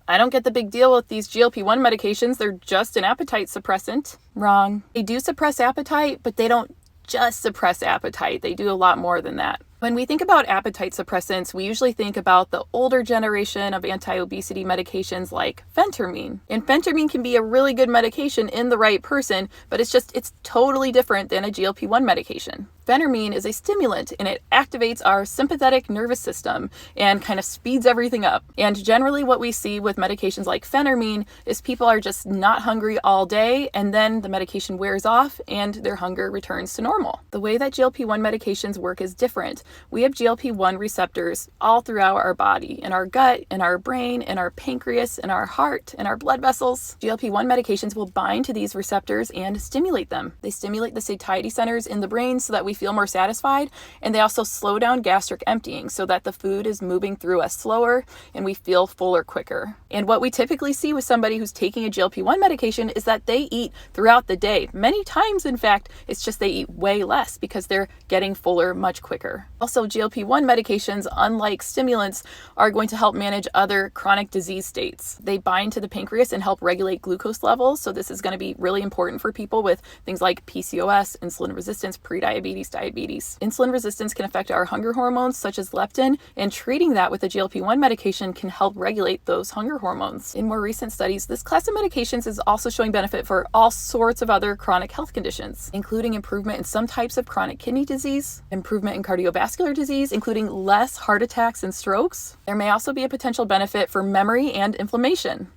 I don't get the big deal with these GLP-1 medications. They're just an appetite suppressant. Wrong. They do suppress appetite, but they don't just suppress appetite. They do a lot more than that. When we think about appetite suppressants, we usually think about the older generation of anti-obesity medications like phentermine. And phentermine can be a really good medication in the right person, but it's totally different than a GLP-1 medication. Phentermine is a stimulant and it activates our sympathetic nervous system and kind of speeds everything up. And generally what we see with medications like phentermine is people are just not hungry all day, and then the medication wears off and their hunger returns to normal. The way that GLP-1 medications work is different. We have GLP-1 receptors all throughout our body, in our gut, in our brain, in our pancreas, in our heart, in our blood vessels. GLP-1 medications will bind to these receptors and stimulate them. They stimulate the satiety centers in the brain so that we feel more satisfied, and they also slow down gastric emptying so that the food is moving through us slower and we feel fuller quicker. And what we typically see with somebody who's taking a GLP-1 medication is that they eat throughout the day. Many times, in fact, it's just they eat way less because they're getting fuller much quicker. Also, GLP-1 medications, unlike stimulants, are going to help manage other chronic disease states. They bind to the pancreas and help regulate glucose levels. So this is going to be really important for people with things like PCOS, insulin resistance, prediabetes, diabetes. Insulin resistance can affect our hunger hormones such as leptin, and treating that with a GLP-1 medication can help regulate those hunger hormones. In more recent studies, this class of medications is also showing benefit for all sorts of other chronic health conditions, including improvement in some types of chronic kidney disease, improvement in cardiovascular disease, including less heart attacks and strokes. There may also be a potential benefit for memory and inflammation.